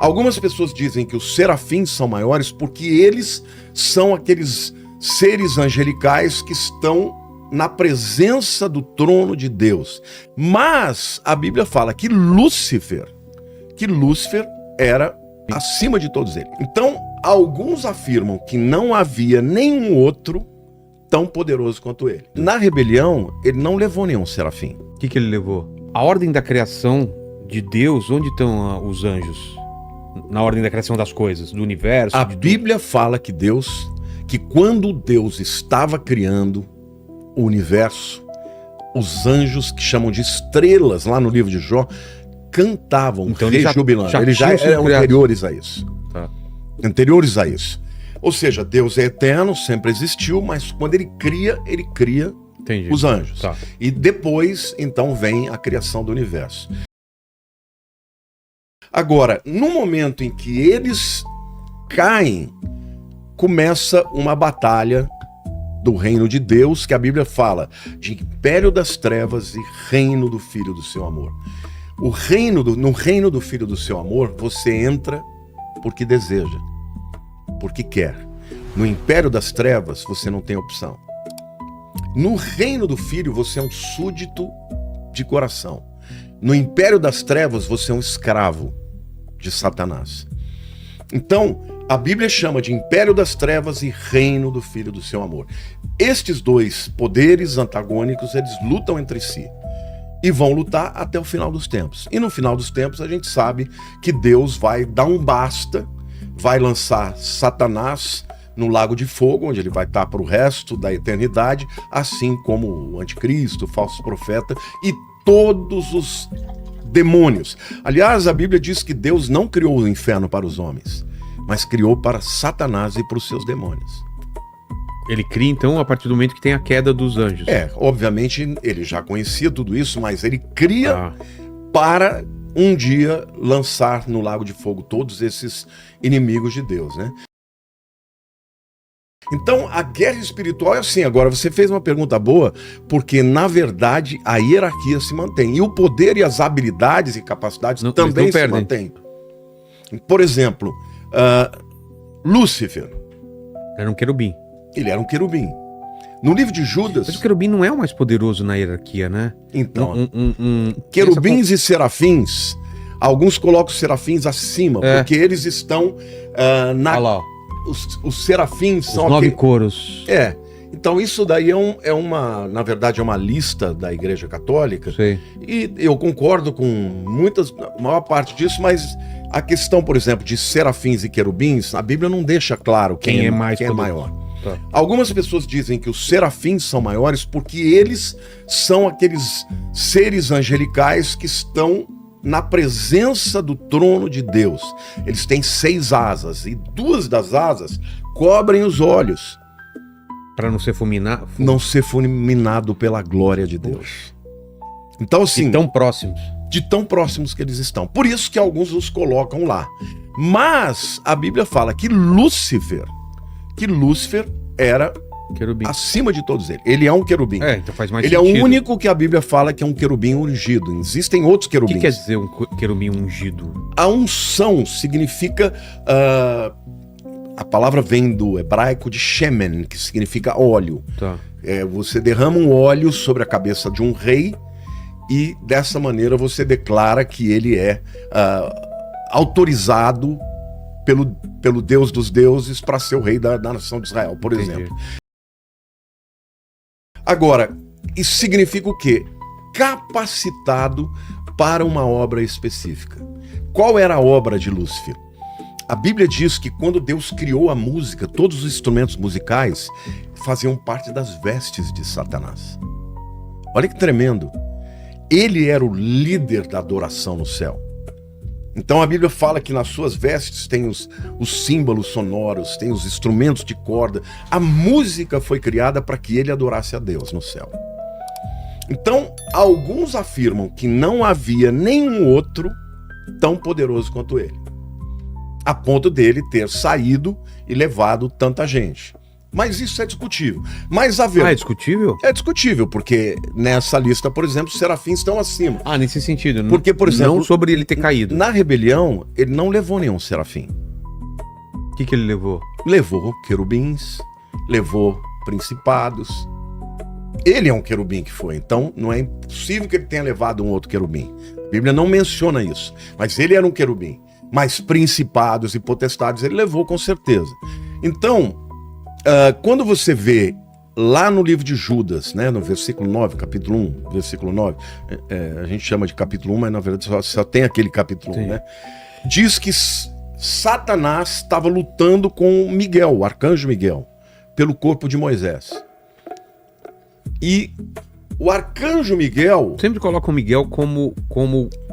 Algumas pessoas dizem que os serafins são maiores porque eles são aqueles seres angelicais que estão na presença do trono de Deus. Mas a Bíblia fala que Lúcifer era acima de todos eles. Então, alguns afirmam que não havia nenhum outro tão poderoso quanto ele. Na rebelião, ele não levou nenhum serafim. O que ele levou? A ordem da criação de Deus, onde estão os anjos? Na ordem da criação das coisas, do universo? A Bíblia fala que quando Deus estava criando o universo, os anjos, que chamam de estrelas, lá no livro de Jó, cantavam, então, rejubilando. Eles já eram anteriores a isso. Tá. Anteriores a isso. Ou seja, Deus é eterno, sempre existiu, mas quando ele cria Entendi. Os anjos. Tá. E depois, então, vem a criação do universo. Agora, no momento em que eles caem, começa uma batalha do reino de Deus, que a Bíblia fala de império das trevas e reino do Filho do seu amor. No reino do Filho do seu amor, você entra porque deseja, porque quer. No império das trevas, você não tem opção. No reino do Filho, você é um súdito de coração. No império das trevas, você é um escravo de Satanás. Então, a Bíblia chama de império das trevas e reino do Filho do seu amor. Estes dois poderes antagônicos, eles lutam entre si. E vão lutar até o final dos tempos. E no final dos tempos, a gente sabe que Deus vai dar um basta, vai lançar Satanás no lago de fogo, onde ele vai estar para o resto da eternidade, assim como o anticristo, o falso profeta e todos os demônios. Aliás, a Bíblia diz que Deus não criou o inferno para os homens, mas criou para Satanás e para os seus demônios. Ele cria, então, a partir do momento que tem a queda dos anjos. Obviamente, ele já conhecia tudo isso, mas ele cria para um dia lançar no lago de fogo todos esses inimigos de Deus, né? Então, a guerra espiritual é assim. Agora, você fez uma pergunta boa, porque, na verdade, a hierarquia se mantém. E o poder e as habilidades e capacidades também se mantêm. Por exemplo, Lúcifer. Era um querubim. Ele era um querubim. No livro de Judas... Mas o querubim não é o mais poderoso na hierarquia, né? Então, querubins e serafins, alguns colocam os serafins acima, porque eles estão na... Olha lá. Os serafins são... Os 9 coros. Então isso daí na verdade é uma lista da Igreja Católica. Sei. E eu concordo com a maior parte disso, mas a questão, por exemplo, de serafins e querubins, a Bíblia não deixa claro quem é maior. Tá. Algumas pessoas dizem que os serafins são maiores porque eles são aqueles seres angelicais que estão na presença do trono de Deus. Eles têm 6 asas e 2 das asas cobrem os olhos. Para não ser fulminado? Não ser fulminado pela glória de Deus. Então, assim... De tão próximos. De tão próximos que eles estão. Por isso que alguns os colocam lá. Mas a Bíblia fala que Lúcifer era querubim. Acima de todos eles. Ele é um querubim. Então faz mais ele sentido. É o único que a Bíblia fala que é um querubim ungido. Existem outros querubins. O que quer dizer um querubim ungido? A unção significa... a palavra vem do hebraico de shemen, que significa óleo. Tá. Você derrama um óleo sobre a cabeça de um rei e dessa maneira você declara que ele é autorizado pelo Deus dos deuses para ser o rei da nação de Israel, por exemplo. Agora, isso significa o quê? Capacitado para uma obra específica. Qual era a obra de Lúcifer? A Bíblia diz que quando Deus criou a música, todos os instrumentos musicais faziam parte das vestes de Satanás. Olha que tremendo. Ele era o líder da adoração no céu. Então a Bíblia fala que nas suas vestes tem os símbolos sonoros, tem os instrumentos de corda. A música foi criada para que ele adorasse a Deus no céu. Então, alguns afirmam que não havia nenhum outro tão poderoso quanto ele, a ponto dele ter saído e levado tanta gente. Mas isso é discutível. Mas a É discutível? É discutível, porque nessa lista, por exemplo, os serafins estão acima. Nesse sentido. Porque, por exemplo, não sobre ele ter caído. Na rebelião, ele não levou nenhum serafim. O que ele levou? Levou querubins, levou principados. Ele é um querubim que foi, então não é impossível que ele tenha levado um outro querubim. A Bíblia não menciona isso, mas ele era um querubim. Mas principados e potestades ele levou com certeza. Então, quando você vê lá no livro de Judas, né, no versículo 9, capítulo 1, versículo 9, a gente chama de capítulo 1, mas na verdade só tem aquele capítulo 1, né? Diz que Satanás estava lutando com Miguel, o arcanjo Miguel, pelo corpo de Moisés. E o arcanjo Miguel... Sempre coloca o Miguel como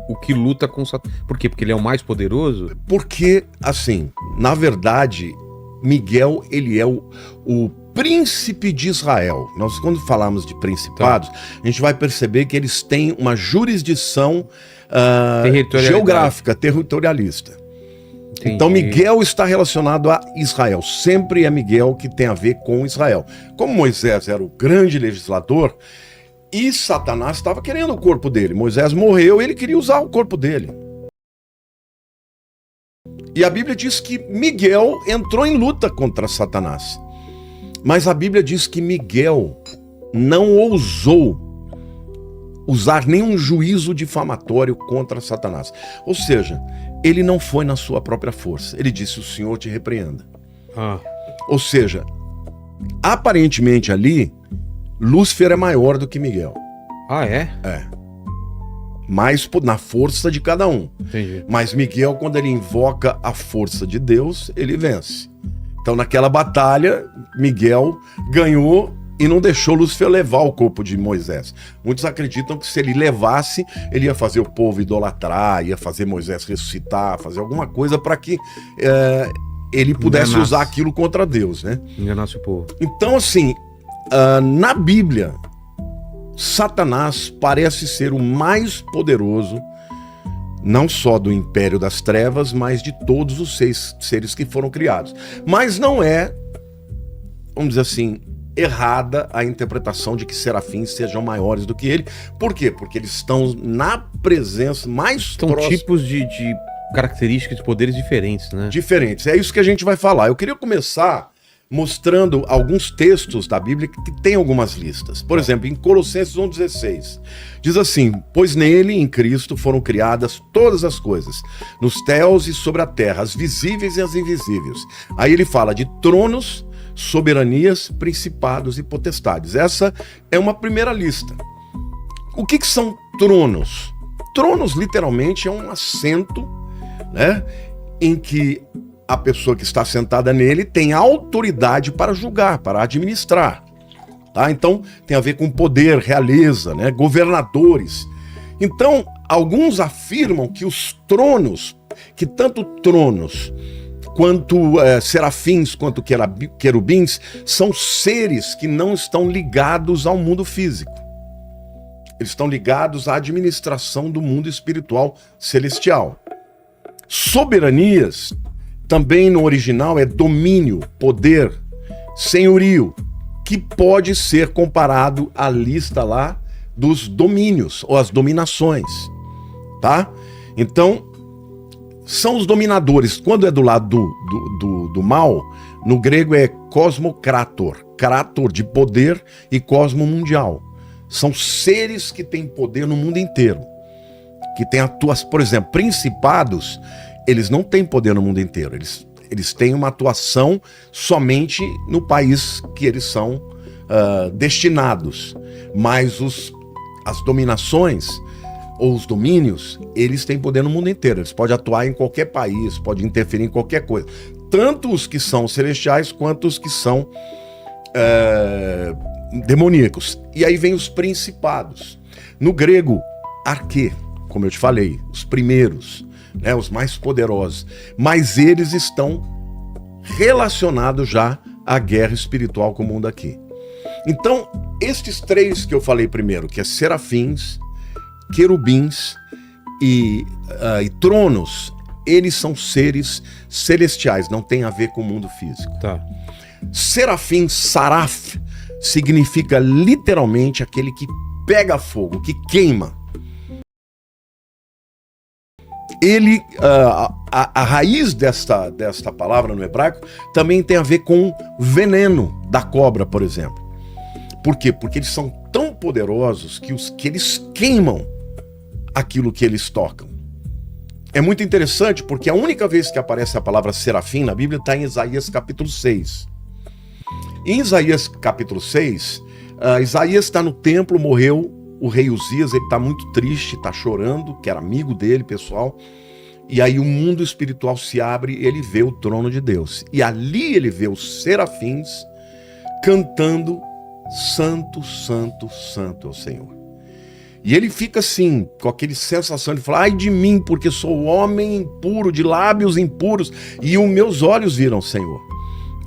o que luta com Satanás. Por quê? Porque ele é o mais poderoso? Porque, assim, na verdade, Miguel, ele é o príncipe de Israel. Nós, quando falamos de principados, a gente vai perceber que eles têm uma jurisdição geográfica, territorialista. Entendi. Então Miguel está relacionado a Israel. Sempre é Miguel que tem a ver com Israel. Como Moisés era o grande legislador e Satanás estava querendo o corpo dele. Moisés morreu e ele queria usar o corpo dele. E a Bíblia diz que Miguel entrou em luta contra Satanás. Mas a Bíblia diz que Miguel não ousou usar nenhum juízo difamatório contra Satanás. Ou seja, ele não foi na sua própria força. Ele disse, o Senhor te repreenda. Ou seja, aparentemente ali, Lúcifer é maior do que Miguel. É? É. Mais na força de cada um. Entendi. Mas Miguel, quando ele invoca a força de Deus, ele vence. Então naquela batalha, Miguel ganhou e não deixou Lúcifer levar o corpo de Moisés. Muitos acreditam que se ele levasse, ele ia fazer o povo idolatrar, ia fazer Moisés ressuscitar, fazer alguma coisa para que ele pudesse usar aquilo contra Deus, né? Enganasse o povo. Então, assim, na Bíblia, Satanás parece ser o mais poderoso, não só do império das trevas, mas de todos os seres que foram criados. Mas não é, vamos dizer assim, errada a interpretação de que serafins sejam maiores do que ele. Por quê? Porque eles estão na presença mais próxima. São tipos de características de poderes diferentes, né? Diferentes. É isso que a gente vai falar. Eu queria começar mostrando alguns textos da Bíblia que tem algumas listas. Por exemplo, em Colossenses 1,16, diz assim, pois nele, em Cristo, foram criadas todas as coisas, nos céus e sobre a terra, as visíveis e as invisíveis. Aí ele fala de tronos, soberanias, principados e potestades. Essa é uma primeira lista. O que são tronos? Tronos, literalmente, é um assento, né, em que a pessoa que está sentada nele tem autoridade para julgar, para administrar. Tá? Então, tem a ver com poder, realeza, né, governadores. Então, alguns afirmam que os tronos, que tanto tronos quanto serafins, quanto querubins, são seres que não estão ligados ao mundo físico. Eles estão ligados à administração do mundo espiritual celestial. Soberanias, também no original, é domínio, poder, senhorio, que pode ser comparado à lista lá dos domínios, ou as dominações, tá? Então, são os dominadores. Quando é do lado do mal, no grego é cosmocrator, krator de poder e cosmo mundial. São seres que têm poder no mundo inteiro, que têm atuação. Por exemplo, principados, eles não têm poder no mundo inteiro, eles têm uma atuação somente no país que eles são destinados. Mas as dominações ou os domínios, eles têm poder no mundo inteiro. Eles podem atuar em qualquer país, podem interferir em qualquer coisa. Tanto os que são celestiais, quanto os que são demoníacos. E aí vem os principados. No grego, arquê, como eu te falei, os primeiros, né, os mais poderosos. Mas eles estão relacionados já à guerra espiritual com o mundo aqui. Então, estes três que eu falei primeiro, que é serafins, querubins e tronos, eles são seres celestiais, não tem a ver com o mundo físico. Tá. Serafim, saraf, significa literalmente aquele que pega fogo, que queima. Ele, a raiz desta palavra no hebraico também tem a ver com veneno da cobra, por exemplo. Por quê? Porque eles são tão poderosos que eles queimam aquilo que eles tocam. É muito interessante porque a única vez que aparece a palavra serafim na Bíblia está em Isaías capítulo 6. Em Isaías capítulo 6, Isaías está no templo, morreu o rei Uzias, ele está muito triste, está chorando, que era amigo dele, pessoal. E aí o mundo espiritual se abre e ele vê o trono de Deus. E ali ele vê os serafins cantando santo, santo, santo é o Senhor. E ele fica assim, com aquele sensação de falar, ai de mim, porque sou homem impuro, de lábios impuros, e os meus olhos viram o Senhor.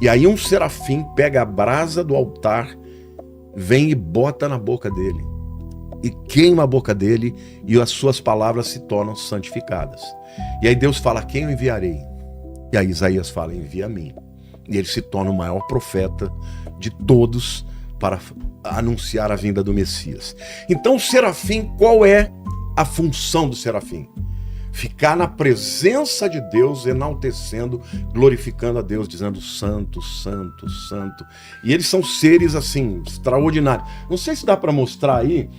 E aí um serafim pega a brasa do altar, vem e bota na boca dele. E queima a boca dele, e as suas palavras se tornam santificadas. E aí Deus fala, quem eu enviarei? E aí Isaías fala, envia a mim. E ele se torna o maior profeta de todos para anunciar a vinda do Messias. Então o serafim, qual é a função do serafim? Ficar na presença de Deus, enaltecendo, glorificando a Deus, dizendo santo, santo, santo. E eles são seres assim, extraordinários. Não sei se dá para mostrar aí,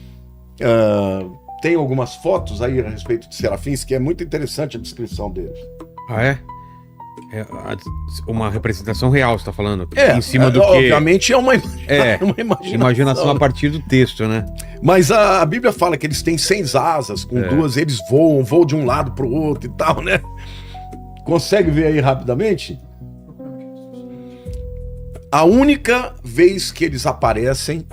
tem algumas fotos aí a respeito de serafins, que é muito interessante a descrição deles. Ah, é? É uma representação real, você tá falando? Em cima do que... Obviamente é uma imaginação a partir do texto, né? Mas a Bíblia fala que eles têm 6 asas, com 2 eles voam de um lado pro outro e tal, né? Consegue ver aí rapidamente? A única vez que eles aparecem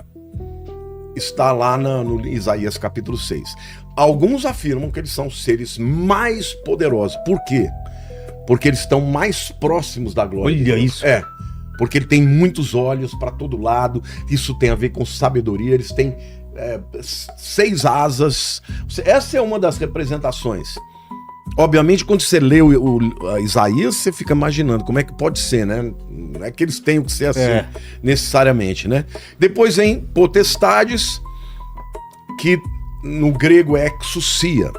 está lá no Isaías capítulo 6. Alguns afirmam que eles são seres mais poderosos. Por quê? Porque eles estão mais próximos da glória. Olha isso. Porque ele tem muitos olhos para todo lado. Isso tem a ver com sabedoria. Eles têm 6 asas. Essa é uma das representações. Obviamente, quando você lê o Isaías, você fica imaginando como é que pode ser, né? Não é que eles tenham que ser assim, necessariamente, né? Depois vem potestades, que no grego é exousia.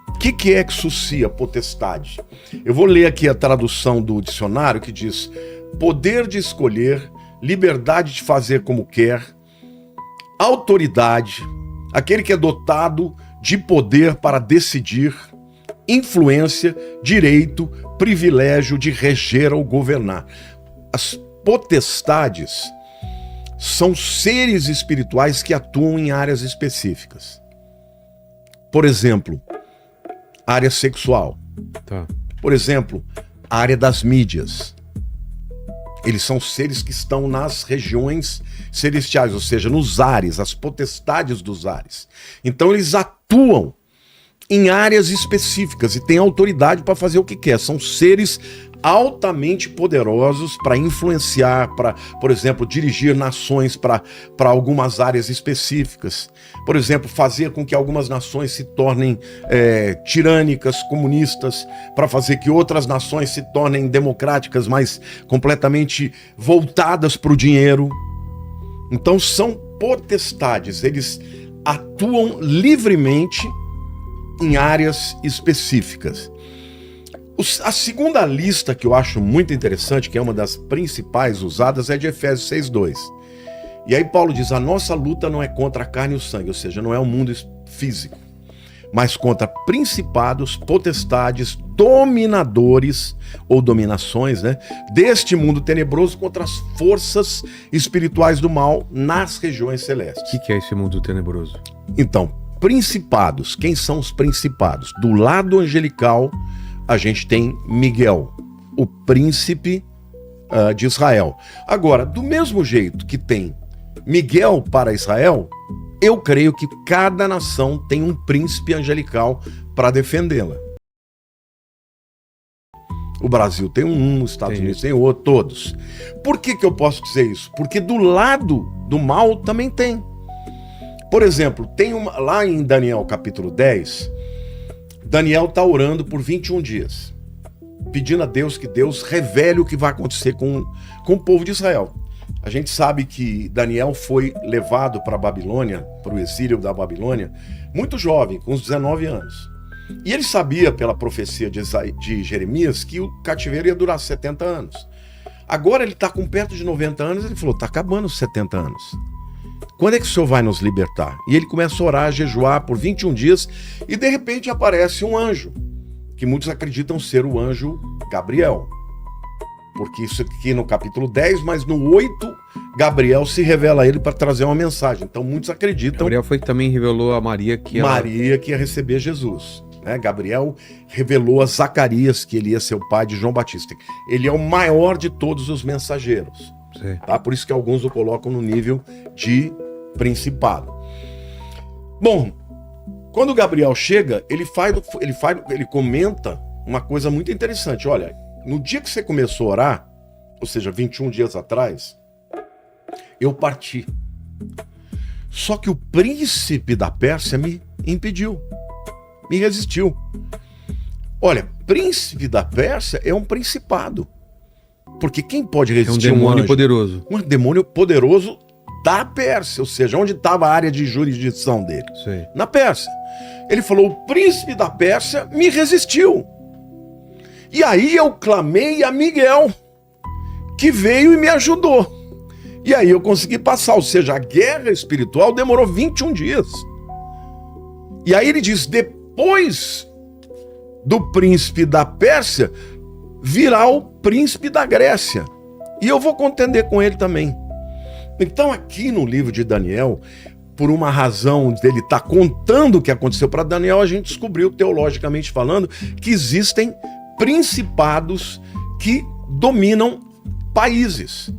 O que é exousia, potestade? Eu vou ler aqui a tradução do dicionário que diz: poder de escolher, liberdade de fazer como quer, autoridade, aquele que é dotado de poder para decidir, influência, direito, privilégio de reger ou governar. As potestades são seres espirituais que atuam em áreas específicas. Por exemplo, área sexual. Tá. Por exemplo, a área das mídias. Eles são seres que estão nas regiões celestiais, ou seja, nos ares, as potestades dos ares. Então eles atuam em áreas específicas e têm autoridade para fazer o que quer. São seres altamente poderosos para influenciar, para, por exemplo, dirigir nações para algumas áreas específicas. Por exemplo, fazer com que algumas nações se tornem tirânicas, comunistas, para fazer que outras nações se tornem democráticas, mas completamente voltadas para o dinheiro. Então são potestades, eles atuam livremente em áreas específicas. A segunda lista que eu acho muito interessante, que é uma das principais usadas, é de Efésios 6:2. E aí Paulo diz, a nossa luta não é contra a carne e o sangue, ou seja, não é o mundo físico, mas contra principados, potestades, dominadores ou dominações, né, deste mundo tenebroso, contra as forças espirituais do mal nas regiões celestes. O que é esse mundo tenebroso? Então, principados, quem são os principados? Do lado angelical, a gente tem Miguel, o príncipe de Israel. Agora, do mesmo jeito que tem Miguel para Israel, eu creio que cada nação tem um príncipe angelical para defendê-la. O Brasil tem um, os Estados Unidos tem outro, todos. Por que eu posso dizer isso? Porque do lado do mal também tem. Por exemplo, lá em Daniel capítulo 10, Daniel está orando por 21 dias. pedindo a Deus que Deus revele o que vai acontecer com o povo de Israel. A gente sabe que Daniel foi levado para a Babilônia, para o exílio da Babilônia, muito jovem, com uns 19 anos. E ele sabia, pela profecia de Jeremias, que o cativeiro ia durar 70 anos. Agora ele está com perto de 90 anos, ele falou, está acabando os 70 anos. Quando é que o Senhor vai nos libertar? E ele começa a orar, a jejuar por 21 dias, e de repente aparece um anjo, que muitos acreditam ser o anjo Gabriel. Porque isso aqui no capítulo 10, mas no 8, Gabriel se revela a ele para trazer uma mensagem. Então muitos acreditam... Gabriel foi que também revelou a Maria que Maria que ia receber Jesus. Gabriel revelou a Zacarias que ele ia ser o pai de João Batista. Ele é o maior de todos os mensageiros. Tá? Por isso que alguns o colocam no nível de principado. Bom, quando Gabriel chega, ele comenta uma coisa muito interessante. Olha, no dia que você começou a orar, ou seja, 21 dias atrás, eu parti. Só que o príncipe da Pérsia me impediu. Me resistiu. Olha, príncipe da Pérsia é um principado. Porque quem pode resistir um demônio anjo? Poderoso. Um demônio poderoso da Pérsia, ou seja, onde estava a área de jurisdição dele? Sei. Na Pérsia. Ele falou, o príncipe da Pérsia me resistiu. E aí eu clamei a Miguel, que veio e me ajudou. E aí eu consegui passar, ou seja, a guerra espiritual demorou 21 dias. E aí ele diz, depois do príncipe da Pérsia, virá o príncipe da Grécia. E eu vou contender com ele também. Então aqui no livro de Daniel, por uma razão dele estar contando o que aconteceu para Daniel, a gente descobriu, teologicamente falando, que existem principados que dominam países.